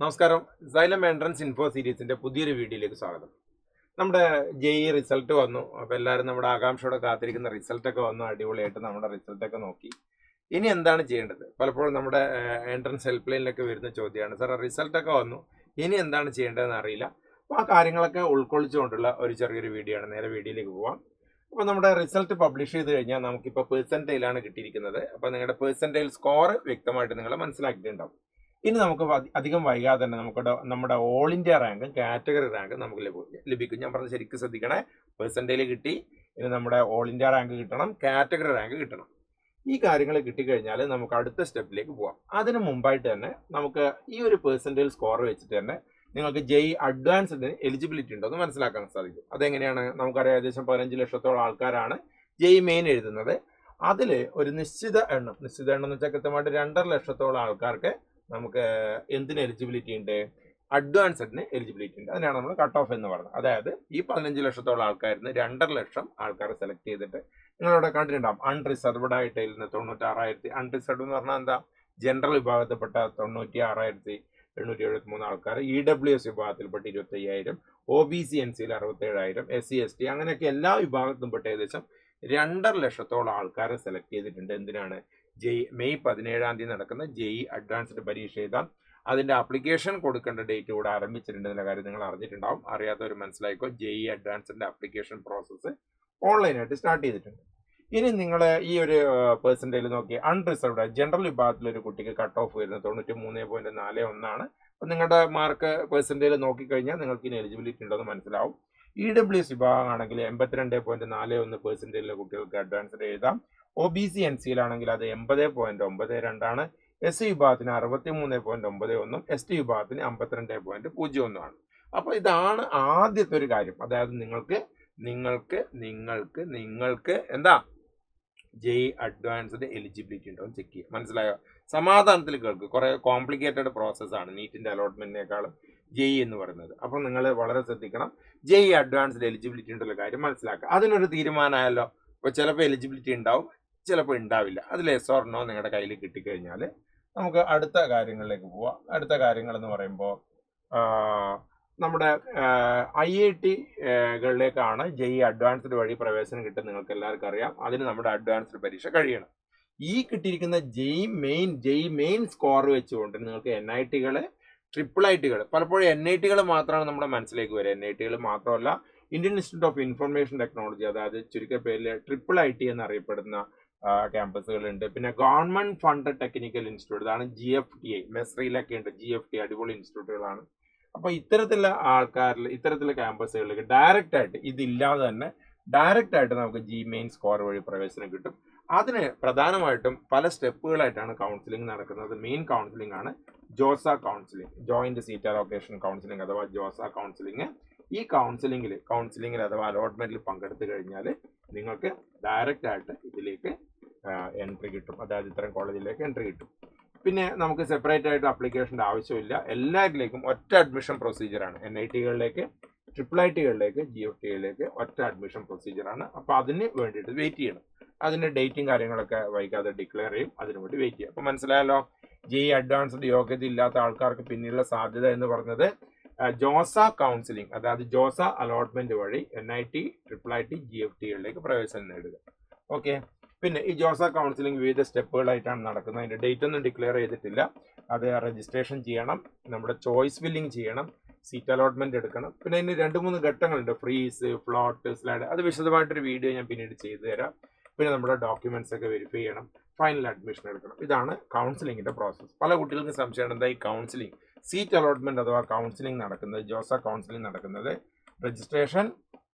നമസ്കാരം. Xylem entrance info സീരീസിന്റെ പുതിയൊരു വീഡിയോയിലേക്ക് സ്വാഗതം. നമ്മുടെ ജെഇ റിസൾട്ട് വന്നു. അപ്പോൾ എല്ലാവരും നമ്മുടെ ആകാംക്ഷയോടെ കാത്തിരിക്കുന്ന റിസൾട്ടൊക്കെ വന്നു. അടിപൊളിയായിട്ട് നമ്മുടെ റിസൾട്ടൊക്കെ നോക്കി. ഇനി എന്താണ് ചെയ്യേണ്ടത്? പലപ്പോഴും നമ്മുടെ എൻട്രൻസ് ഹെൽപ്പ് ലൈനിലൊക്കെ വരുന്ന ചോദ്യമാണ്, സാർ റിസൾട്ടൊക്കെ വന്നു, ഇനി എന്താണ് ചെയ്യേണ്ടതെന്ന് അറിയില്ല. അപ്പോൾ ആ കാര്യങ്ങളൊക്കെ ഉൾക്കൊള്ളിച്ചുകൊണ്ടുള്ള ഒരു ചെറിയൊരു വീഡിയോ ആണ്. നേരെ വീഡിയോയിലേക്ക് പോവാം. അപ്പോൾ നമ്മുടെ റിസൾട്ട് പബ്ലിഷ് ചെയ്ത് കഴിഞ്ഞാൽ നമുക്കിപ്പോൾ പെർസെൻറ്റൈലാണ് കിട്ടിയിരിക്കുന്നത്. അപ്പോൾ നിങ്ങളുടെ പെർസെൻറ്റൈൽ സ്കോർ വ്യക്തമായിട്ട് നിങ്ങൾ മനസ്സിലാക്കിയിട്ടുണ്ടാവും. ഇനി നമുക്ക് അധികം വൈകാതെ തന്നെ നമ്മുടെ ഓൾ ഇന്ത്യ റാങ്കും കാറ്റഗറി റാങ്കും നമുക്ക് ലഭിക്കും. ഞാൻ പറഞ്ഞത് ശരിക്കും ശ്രദ്ധിക്കണേ. പെർസെൻറ്റേജ് കിട്ടി, ഇനി നമ്മുടെ ഓൾ ഇന്ത്യ റാങ്ക് കിട്ടണം, കാറ്റഗറി റാങ്ക് കിട്ടണം. ഈ കാര്യങ്ങൾ കിട്ടിക്കഴിഞ്ഞാൽ നമുക്ക് അടുത്ത സ്റ്റെപ്പിലേക്ക് പോവാം. അതിന് മുമ്പായിട്ട് തന്നെ നമുക്ക് ഈ ഒരു പെർസെൻറ്റേജ് സ്കോർ വെച്ചിട്ട് തന്നെ നിങ്ങൾക്ക് ജെഇ അഡ്വാൻസ്ഡിന് എലിജിബിലിറ്റി ഉണ്ടോ എന്ന് മനസ്സിലാക്കാൻ സാധിക്കും. അതെങ്ങനെയാണ്? നമുക്കറിയാം, ഏകദേശം 15 ലക്ഷത്തോളം ആൾക്കാരാണ് ജെഇ മെയിൻ എഴുതുന്നത്. അതിൽ ഒരു നിശ്ചിത എണ്ണം എന്ന് വെച്ചാൽ കൃത്യമായിട്ട് 2.5 ലക്ഷത്തോളം ആൾക്കാർക്ക് നമുക്ക് എന്തിന് എലിജിബിലിറ്റി ഉണ്ട്? അഡ്വാൻസ്ഡിന് എലിജിബിലിറ്റി ഉണ്ട്. അതിനാണ് നമ്മൾ കട്ട് ഓഫ് എന്ന് പറയുന്നത്. അതായത് ഈ 15 ലക്ഷത്തോളം ആൾക്കാരിന്ന് 2.5 ലക്ഷം ആൾക്കാരെ സെലക്ട് ചെയ്തിട്ട് നിങ്ങളിവിടെ കണ്ടിട്ടുണ്ടാവും അൺറിസർവ്ഡ് ആയിട്ട് എഴുതുന്ന 96,000. അൺറിസർവ്ഡ് എന്ന് പറഞ്ഞാൽ എന്താ? ജനറൽ വിഭാഗത്തിൽപ്പെട്ട 96,873 ആൾക്കാർ, EWS വിഭാഗത്തിൽപ്പെട്ട 25,000, OBC NCയിൽ 67,000, SC ST അങ്ങനെയൊക്കെ എല്ലാ വിഭാഗത്തിലും പെട്ട ഏകദേശം 2.5 ലക്ഷത്തോളം ആൾക്കാരെ സെലക്ട് ചെയ്തിട്ടുണ്ട്. എന്തിനാണ്? മെയ് 17-ാം തീയതി നടക്കുന്ന ജെഇ അഡ്വാൻസ്ഡ് പരീക്ഷ എഴുതാൻ അതിന്റെ ആപ്ലിക്കേഷൻ കൊടുക്കേണ്ട ഡേറ്റ് കൂടെ ആരംഭിച്ചിട്ടുണ്ട് എന്ന കാര്യം നിങ്ങൾ അറിഞ്ഞിട്ടുണ്ടാവും. അറിയാത്തവർ മനസ്സിലായിക്കോ. ജെഇ അഡ്വാൻസ്ഡിന്റെ ആപ്ലിക്കേഷൻ പ്രോസസ്സ് ഓൺലൈനായിട്ട് സ്റ്റാർട്ട് ചെയ്തിട്ടുണ്ട്. ഇനി നിങ്ങൾ ഈ ഒരു പെർസെൻറ്റേജ് നോക്കി, അൺറിസർവ്ഡ് ജനറൽ വിഭാഗത്തിൽ ഒരു കുട്ടിക്ക് കട്ട് ഓഫ് വരുന്നത് 93.41 അപ്പം നിങ്ങളുടെ മാർക്ക് പെർസെൻറ്റേജ് നോക്കിക്കഴിഞ്ഞാൽ നിങ്ങൾക്ക് ഇനി എലിജിബിലിറ്റി ഉണ്ടെന്ന് മനസ്സിലാവും. EWS വിഭാഗമാണെങ്കിൽ 82.41% കുട്ടികൾക്ക് അഡ്വാൻസ്ഡ് എഴുതാം. OBC NCയിലാണെങ്കിൽ അത് 80.92 SC വിഭാഗത്തിന് 63.91, ST വിഭാഗത്തിന് 52.01. അപ്പോൾ ഇതാണ് ആദ്യത്തെ ഒരു കാര്യം. അതായത് നിങ്ങൾക്ക് എന്താ ജെഇ അഡ്വാൻസ്ഡ് എലിജിബിലിറ്റി ഉണ്ടോ എന്ന് ചെക്ക് ചെയ്യുക. മനസ്സിലായോ? സമാധാനത്തിൽ കേൾക്കുക. കുറെ കോംപ്ലിക്കേറ്റഡ് പ്രോസസ്സാണ് നീറ്റിന്റെ അലോട്ട്മെന്റിനേക്കാളും ജെഇ എന്ന് പറയുന്നത്. അപ്പോൾ നിങ്ങൾ വളരെ ശ്രദ്ധിക്കണം. ജെഇ അഡ്വാൻസ്ഡ് എലിജിബിലിറ്റി ഉള്ള കാര്യം മനസ്സിലാക്കുക. അതിനൊരു തീരുമാനമായല്ലോ. ഇപ്പോൾ ചിലപ്പോൾ എലിജിബിലിറ്റി ഉണ്ടാവും, ചിലപ്പോൾ ഉണ്ടാവില്ല. അതിൽ എസ് ഓർ നോ നിങ്ങളുടെ കയ്യിൽ കിട്ടിക്കഴിഞ്ഞാൽ നമുക്ക് അടുത്ത കാര്യങ്ങളിലേക്ക് പോവാം. അടുത്ത കാര്യങ്ങൾ എന്ന് പറയുമ്പോൾ നമ്മുടെ IIT-കളിലേക്കാണ് ജെഇ അഡ്വാൻസ്ഡ് വഴി പ്രവേശനം കിട്ടും. നിങ്ങൾക്ക് എല്ലാവർക്കും അറിയാം. അതിന് നമ്മുടെ അഡ്വാൻസ്ഡ് പരീക്ഷ കഴിയണം. ഈ കിട്ടിയിരിക്കുന്ന ജെഇ മെയിൻ സ്കോർ വെച്ചുകൊണ്ട് നിങ്ങൾക്ക് NIT-കൾ, IIT-കൾ, പലപ്പോഴും NIT-കൾ മാത്രമാണ് നമ്മുടെ മനസ്സിലേക്ക് വരിക. NIT-കൾ മാത്രമല്ല, Indian institute of information technology, അതായത് ചുരുക്കപ്പേരിൽ IIIT എന്നറിയപ്പെടുന്ന ക്യാമ്പസുകളുണ്ട്. പിന്നെ ഗവൺമെന്റ് ഫണ്ടഡ് ടെക്നിക്കൽ ഇൻസ്റ്റിറ്റ്യൂട്ട്, ഇതാണ് GFTI. മെസ്രിയിലൊക്കെ ഉണ്ട് GFTI, അടിപൊളി ഇൻസ്റ്റിറ്റ്യൂട്ടുകളാണ്. അപ്പോൾ ഇത്തരത്തിലുള്ള ആൾക്കാരിൽ, ഇത്തരത്തിലുള്ള ക്യാമ്പസുകളിലേക്ക് ഡയറക്റ്റ് ആയിട്ട്, ഇതില്ലാതെ തന്നെ ഡയറക്റ്റ് ആയിട്ട് നമുക്ക് ജി മെയിൻ സ്കോർ വഴി പ്രവേശനം കിട്ടും. അതിന് പ്രധാനമായിട്ടും പല സ്റ്റെപ്പുകളായിട്ടാണ് കൗൺസിലിംഗ് നടക്കുന്നത്. മെയിൻ കൗൺസിലിംഗ് ആണ് Jose counselling, joint seat allocation counselling അഥവാ ജോസ കൗൺസിലിംഗ്. ഈ കൗൺസിലിംഗിൽ അഥവാ അലോട്ട്മെന്റിൽ പങ്കെടുത്തു കഴിഞ്ഞാൽ നിങ്ങൾക്ക് ഡയറക്റ്റ് ആയിട്ട് ഇതിലേക്ക് എൻട്രി കിട്ടും. അതായത് ഇത്തരം കോളേജിലേക്ക് എൻട്രി കിട്ടും. പിന്നെ നമുക്ക് സെപ്പറേറ്റ് ആയിട്ട് അപ്ലിക്കേഷൻ്റെ ആവശ്യമില്ല. എല്ലാവരിലേക്കും ഒറ്റ അഡ്മിഷൻ പ്രൊസീജിയറാണ്. NIT-കളിലേക്ക്, IIIT-കളിലേക്ക്, GFTകളിലേക്ക് ഒറ്റ അഡ്മിഷൻ പ്രൊസീജിയറാണ്. അപ്പോൾ അതിന് വേണ്ടിയിട്ട് വെയിറ്റ് ചെയ്യണം. അതിൻ്റെ ഡേറ്റും കാര്യങ്ങളൊക്കെ വൈകാതെ ഡിക്ലെയർ ചെയ്യും. അതിനു വേണ്ടി വെയിറ്റ് ചെയ്യും. അപ്പോൾ മനസ്സിലായല്ലോ, ജെഇ അഡ്വാൻസ്ഡ് യോഗ്യത ഇല്ലാത്ത ആൾക്കാർക്ക് പിന്നെയുള്ള സാധ്യത എന്ന് പറയുന്നത് ജോസ കൗൺസിലിംഗ്, അതായത് ജോസ അലോട്ട്മെന്റ് വഴി NIT, IIIT, GFTകളിലേക്ക് പ്രവേശനം നേടുക. ഓക്കെ. പിന്നെ ഈ ജോസ കൗൺസിലിംഗ് വിവിധ സ്റ്റെപ്പുകളായിട്ടാണ് നടക്കുന്നത്. അതിൻ്റെ ഡേറ്റ് ഒന്നും ഡിക്ലെയർ ചെയ്തിട്ടില്ല. അത് രജിസ്ട്രേഷൻ ചെയ്യണം, നമ്മുടെ ചോയ്സ് ഫില്ലിംഗ് ചെയ്യണം, സീറ്റ് അലോട്ട്മെന്റ് എടുക്കണം. പിന്നെ അതിന് 2-3 ഘട്ടങ്ങളുണ്ട്: ഫ്രീസ്, ഫ്ലോട്ട്, സ്ലൈഡ്. അത് വിശദമായിട്ടൊരു വീഡിയോ ഞാൻ പിന്നീട് ചെയ്തു തരാം. പിന്നെ നമ്മുടെ ഡോക്യുമെന്റ്സ് ഒക്കെ വെരിഫൈ ചെയ്യണം, ഫൈനൽ അഡ്മിഷൻ എടുക്കണം. ഇതാണ് കൗൺസിലിംഗിന്റെ പ്രോസസ്സ്. പല കുട്ടികൾക്കും സംശയമാണ്, എന്താ ഈ കൗൺസിലിംഗ്, സീറ്റ് അലോട്ട്മെന്റ് അഥവാ കൗൺസിലിംഗ് നടക്കുന്നത്, ജോസ കൗൺസിലിംഗ് നടക്കുന്നത് registration,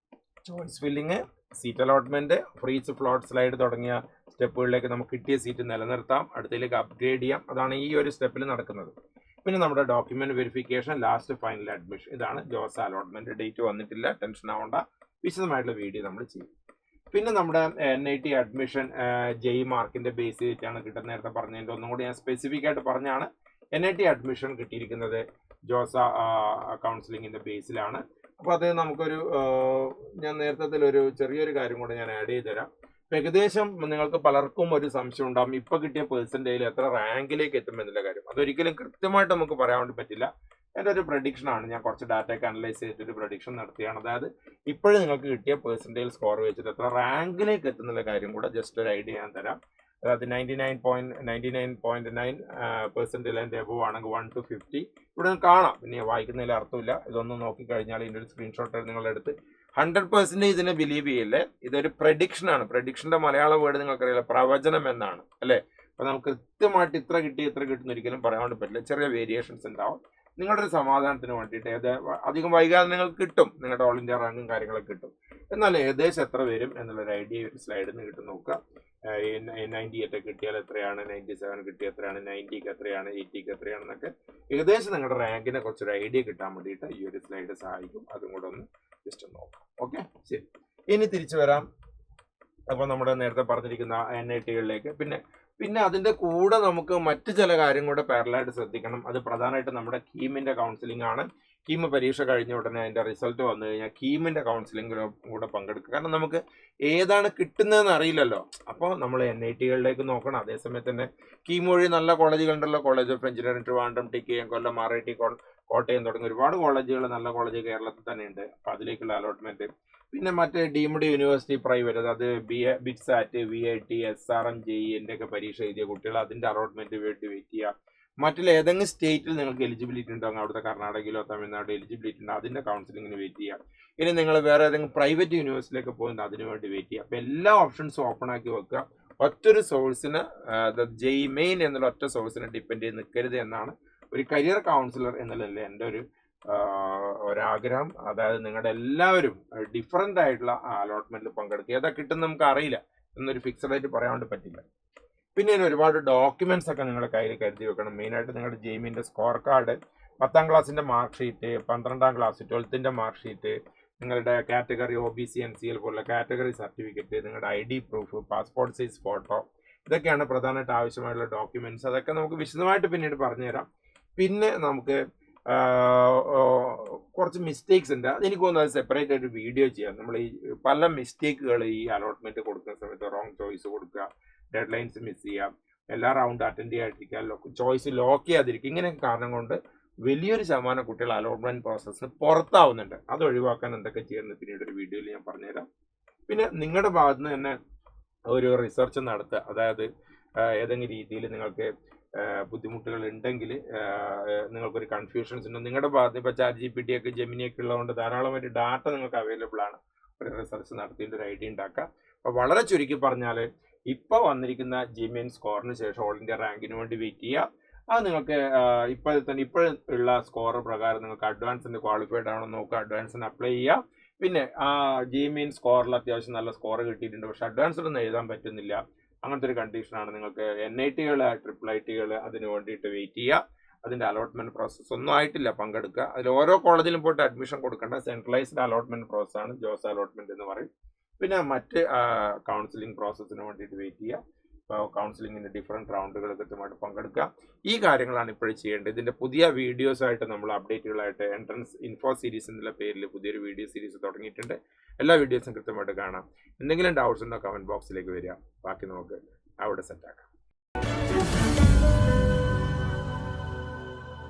choice filling, seat allotment, freeze, float, slide തുടങ്ങിയ സ്റ്റെപ്പുകളിലേക്ക് നമുക്ക് കിട്ടിയ സീറ്റ് നിലനിർത്താം, അടുത്തതിലേക്ക് അപ്ഗ്രേഡ് ചെയ്യാം. അതാണ് ഈ ഒരു സ്റ്റെപ്പിൽ നടക്കുന്നത്. പിന്നെ നമ്മുടെ document verification, last final admission. ഇതാണ് ജോസ അലോട്ട്മെന്റ്. ഡേറ്റ് വന്നിട്ടില്ല, ടെൻഷൻ ആവേണ്ട, വിശദമായിട്ടുള്ള വീഡിയോ നമ്മൾ ചെയ്യും. പിന്നെ നമ്മുടെ NIT അഡ്മിഷൻ ജെഇ മാർക്കിന്റെ ബേസ് ചെയ്തിട്ടാണ് കിട്ടുന്നത്. നേരത്തെ പറഞ്ഞതിൻ്റെ ഒന്നും കൂടി ഞാൻ സ്പെസിഫിക് ആയിട്ട് പറഞ്ഞാണ്. NIT അഡ്മിഷൻ കിട്ടിയിരിക്കുന്നത് ജോസ കൗൺസിലിംഗിന്റെ ബേസിലാണ്. അപ്പോൾ അത് നമുക്കൊരു ഞാൻ നേരത്തെ ഒരു ചെറിയൊരു കാര്യം കൂടെ ഞാൻ ആഡ് ചെയ്ത് തരാം. ഏകദേശം നിങ്ങൾക്ക് പലർക്കും ഒരു സംശയം ഉണ്ടാകും, ഇപ്പൊ കിട്ടിയ പെർസെന്റേജിൽ എത്ര റാങ്കിലേക്ക് എത്തും എന്നുള്ള കാര്യം. അതൊരിക്കലും കൃത്യമായിട്ട് നമുക്ക് പറയാൻ വേണ്ടി പറ്റില്ല. എൻ്റെ ഒരു പ്രഡിക്ഷനാണ്. ഞാൻ കുറച്ച് ഡാറ്റയൊക്കെ അനലൈസ് ചെയ്തിട്ടൊരു പ്രഡിക്ഷൻ നടത്തിയാണ്. അതായത് ഇപ്പോഴും നിങ്ങൾക്ക് കിട്ടിയ പെർസെൻറ്റേജ് സ്കോർ വെച്ചിട്ട് എത്ര റാങ്കിലേക്ക് എത്തുന്നുള്ള കാര്യം കൂടെ ജസ്റ്റ് ഒരു ഐഡിയ ഞാൻ തരാം. അതായത് 99.9% എബവ് ആണെങ്കിൽ 1 to 50 ഇവിടെ കാണാം. പിന്നെ വായിക്കുന്നതിൽ അർത്ഥമില്ല. ഇതൊന്നും നോക്കിക്കഴിഞ്ഞാൽ ഇതിൻ്റെ ഒരു സ്ക്രീൻഷോട്ട് നിങ്ങളുടെ അടുത്ത് 100% ഇതിനെ ബിലീവ് ചെയ്യില്ലേ. ഇതൊരു പ്രഡിക്ഷനാണ്. പ്രഡിക്ഷൻ്റെ മലയാള വേർഡ് നിങ്ങൾക്കറിയില്ല, പ്രവചനം എന്നാണ് അല്ലേ. അപ്പോൾ നമുക്ക് കൃത്യമായിട്ട് ഇത്ര കിട്ടുന്ന ഒരിക്കലും പറയാൻ പറ്റില്ല. ചെറിയ വേരിയേഷൻസ് ഉണ്ടാവും. നിങ്ങളുടെ ഒരു സമാധാനത്തിന് വേണ്ടിയിട്ട് അധികം വൈകാതെ നിങ്ങൾക്ക് കിട്ടും, നിങ്ങളുടെ ഓൾ ഇന്ത്യ റാങ്കും കാര്യങ്ങളൊക്കെ കിട്ടും. എന്നാൽ ഏകദേശം എത്ര വരും എന്നുള്ളൊരു ഐഡിയ ഒരു സ്ലൈഡിൽ നിന്ന് കിട്ടും. നോക്കുക, 98 കിട്ടിയാൽ എത്രയാണ്, 97 കിട്ടിയാൽ എത്രയാണ്, 90ക്ക് എത്രയാണ്, 80ക്ക് എത്രയാണെന്നൊക്കെ ഏകദേശം നിങ്ങളുടെ റാങ്കിനെ കുറച്ചൊരു ഐഡിയ കിട്ടാൻ വേണ്ടിയിട്ട് ഈ ഒരു സ്ലൈഡ് സഹായിക്കും. അതും കൂടെ ഒന്ന് ജസ്റ്റ് നോക്കാം. ഓക്കെ, ശരി. ഇനി തിരിച്ചു വരാം. അപ്പോൾ നമ്മുടെ നേരത്തെ പറഞ്ഞിരിക്കുന്ന NIT-കളിലേക്ക് പിന്നെ അതിൻ്റെ കൂടെ നമുക്ക് മറ്റു ചില കാര്യം കൂടെ പാരലായിട്ട് ശ്രദ്ധിക്കണം. അത് പ്രധാനമായിട്ട് നമ്മുടെ കീമിൻ്റെ കൗൺസിലിംഗ് ആണ്. കീം പരീക്ഷ കഴിഞ്ഞ ഉടനെ അതിൻ്റെ റിസൾട്ട് വന്നു കഴിഞ്ഞാൽ കീമിൻ്റെ കൗൺസിലിംഗിലും കൂടെ പങ്കെടുക്കുക. കാരണം നമുക്ക് ഏതാണ് കിട്ടുന്നതെന്ന് അറിയില്ലല്ലോ. അപ്പോൾ നമ്മൾ NIT-കളിലേക്ക് നോക്കണം. അതേസമയത്ത് തന്നെ കീം വഴി നല്ല കോളേജുകളുണ്ടല്ലോ. College of engineering Trivandrum, TKM Kollam, RIT Kottayam തുടങ്ങി ഒരുപാട് കോളേജുകൾ, നല്ല കോളേജ് കേരളത്തിൽ തന്നെ ഉണ്ട്. അപ്പോൾ അതിലേക്കുള്ള അലോട്ട്മെൻറ്റ്. പിന്നെ മറ്റേ ഡീംഡ് യൂണിവേഴ്സിറ്റി പ്രൈവറ്റ്, അതായത് BITSAT, VIT, SRM, JEE ഒക്കെ പരീക്ഷ എഴുതിയ കുട്ടികൾ അതിൻ്റെ അലോട്ട്മെൻറ്റ് വേണ്ടി വെയിറ്റ് ചെയ്യുക. മറ്റുള്ള ഏതെങ്കിലും സ്റ്റേറ്റിൽ നിങ്ങൾക്ക് എലിജിബിലിറ്റി ഉണ്ടെങ്കിൽ അവിടുത്തെ കർണാടകയിലോ തമിഴ്നാട് എലിജിബിലിറ്റി ഉണ്ട്, അതിൻ്റെ കൗൺസിലിങ്ങിന് വെയിറ്റ് ചെയ്യുക. ഇനി നിങ്ങൾ വേറെ ഏതെങ്കിലും പ്രൈവറ്റ് യൂണിവേഴ്സിറ്റിയിലേക്ക് പോകുന്നത് അതിന് വേണ്ടി വെയിറ്റ് ചെയ്യുക. അപ്പോൾ എല്ലാ ഓപ്ഷൻസും ഓപ്പൺ ആക്കി വെക്കുക. ഒറ്റൊരു സോഴ്സിന്, JEE മെയിൻ എന്നുള്ള ഒറ്റ സോഴ്സിനെ ഡിപ്പെൻഡ് ചെയ്ത് നിൽക്കരുത് എന്നാണ് ഒരു കരിയർ കൗൺസിലർ എന്നുള്ളതല്ലേ എൻ്റെ ഒരാഗ്രഹം. അതായത് നിങ്ങളുടെ എല്ലാവരും ഡിഫറൻ്റ് ആയിട്ടുള്ള അലോട്ട്മെൻറ്റിൽ പങ്കെടുക്കുക. ഏതാ കിട്ടുന്ന നമുക്ക് അറിയില്ല എന്നൊരു ഫിക്സഡ് ആയിട്ട് പറയാൻ വേണ്ടി പറ്റില്ല. പിന്നെ ഒരുപാട് ഡോക്യുമെന്റ്സ് ഒക്കെ നിങ്ങളുടെ കയ്യിൽ കരുതി വെക്കണം. മെയിനായിട്ട് നിങ്ങളുടെ JEE സ്കോർ കാർഡ്, 10ാം ക്ലാസ്സിൻ്റെ mark sheet, 12ാം class 12th mark sheet, നിങ്ങളുടെ കാറ്റഗറി OBC NCL പോലുള്ള കാറ്റഗറി സർട്ടിഫിക്കറ്റ്, നിങ്ങളുടെ ID proof, passport size photo, ഇതൊക്കെയാണ് പ്രധാനമായിട്ട് ആവശ്യമായിട്ടുള്ള ഡോക്യുമെന്റ്സ്. അതൊക്കെ നമുക്ക് വിശദമായിട്ട് പിന്നീട് പറഞ്ഞുതരാം. പിന്നെ നമുക്ക് കുറച്ച് മിസ്റ്റേക്സ് ഉണ്ട്. അതെനിക്ക് തോന്നുന്നത് അത് സെപ്പറേറ്റ് ആയിട്ട് വീഡിയോ ചെയ്യാം. നമ്മൾ ഈ പല മിസ്റ്റേക്കുകൾ ഈ അലോട്ട്മെന്റ് കൊടുക്കുന്ന സമയത്ത് റോങ് ചോയ്സ് കൊടുക്കുക, ഡെഡ് ലൈൻസ് മിസ് ചെയ്യാം, എല്ലാ റൗണ്ട് അറ്റൻഡ് ചെയ്യാതിരിക്കുക, ചോയ്സ് ലോക്ക് ചെയ്യാതിരിക്കുക, ഇങ്ങനെയൊക്കെ കാരണം കൊണ്ട് വലിയൊരു ശതമാനം കുട്ടികൾ അലോട്ട്മെന്റ് പ്രോസസ്സിന് പുറത്താവുന്നുണ്ട്. അത് ഒഴിവാക്കാൻ എന്തൊക്കെ ചെയ്യുന്നത് പിന്നീട് ഒരു വീഡിയോയിൽ ഞാൻ പറഞ്ഞുതരാം. പിന്നെ നിങ്ങളുടെ ഭാഗത്ത് നിന്ന് തന്നെ ഒരു റിസർച്ച് നടത്തുക. അതായത് ഏതെങ്കിലും രീതിയിൽ നിങ്ങൾക്ക് ബുദ്ധിമുട്ടുകൾ ഉണ്ടെങ്കിൽ, നിങ്ങൾക്കൊരു കൺഫ്യൂഷൻസ് ഉണ്ട് നിങ്ങളുടെ ഭാഗത്ത്, ഇപ്പോൾ ChatGPT ഒക്കെ Gemini ഒക്കെ ഉള്ളതുകൊണ്ട് ധാരാളമായിട്ട് ഡാറ്റ നിങ്ങൾക്ക് അവൈലബിൾ ആണ്. ഒരു റിസർച്ച് നടത്തിയിട്ട് ഒരു ഐഡിയ ഉണ്ടാക്കുക. അപ്പോൾ വളരെ ചുരുക്കി പറഞ്ഞാൽ ഇപ്പോൾ വന്നിരിക്കുന്ന JEE സ്കോറിന് ശേഷം ഓൾ ഇന്ത്യ റാങ്കിന് വേണ്ടി വെയിറ്റ് ചെയ്യുക. അത് നിങ്ങൾക്ക് ഇപ്പോഴുള്ള സ്കോർ പ്രകാരം നിങ്ങൾക്ക് അഡ്വാൻസിന് ക്വാളിഫൈഡ് ആണോ നോക്കുക, അഡ്വാൻസിന് അപ്ലൈ ചെയ്യുക. പിന്നെ JEE സ്കോറിൽ അത്യാവശ്യം നല്ല സ്കോർ കിട്ടിയിട്ടുണ്ട്, പക്ഷെ അഡ്വാൻസിലൊന്നും എഴുതാൻ പറ്റുന്നില്ല. അങ്ങനത്തെ ഒരു കണ്ടീഷനാണ്. നിങ്ങൾക്ക് NIT-കൾ, IIIT-കൾ അതിന് വേണ്ടിയിട്ട് വെയിറ്റ് ചെയ്യുക. അതിൻ്റെ അലോട്ട്മെന്റ് പ്രോസസ്സ് ഒന്നും ആയിട്ടില്ല, പങ്കെടുക്കുക. അതിൽ ഓരോ കോളേജിലും പോയിട്ട് അഡ്മിഷൻ കൊടുക്കേണ്ട സെൻട്രലൈസ്ഡ് അലോട്ട്മെന്റ് പ്രോസസ്സാണ് ജോസ് അലോട്ട്മെന്റ് എന്ന് പറയും. പിന്നെ മറ്റ് കൗൺസിലിംഗ് പ്രോസസ്സിന് വേണ്ടിയിട്ട് വെയിറ്റ് ചെയ്യുക. ഇപ്പോൾ കൗൺസിലിങ്ങിൻ്റെ ഡിഫറെൻറ്റ് റൗണ്ടുകൾ കൃത്യമായിട്ട് പങ്കെടുക്കുക. ഈ കാര്യങ്ങളാണ് ഇപ്പോഴും ചെയ്യേണ്ടത്. ഇതിൻ്റെ പുതിയ വീഡിയോസായിട്ട് നമ്മൾ അപ്ഡേറ്റുകളായിട്ട് എൻട്രൻസ് ഇൻഫോ സീരീസ് എന്നുള്ള പേരിൽ പുതിയൊരു വീഡിയോ സീരീസ് തുടങ്ങിയിട്ടുണ്ട്. എല്ലാ വീഡിയോസും കൃത്യമായിട്ട് കാണാം. എന്തെങ്കിലും ഡൗട്ട്സ് ഉണ്ടോ കമൻറ്റ് ബോക്സിലേക്ക് വരിക. ബാക്കി നമുക്ക് അവിടെ സെറ്റാക്കാം.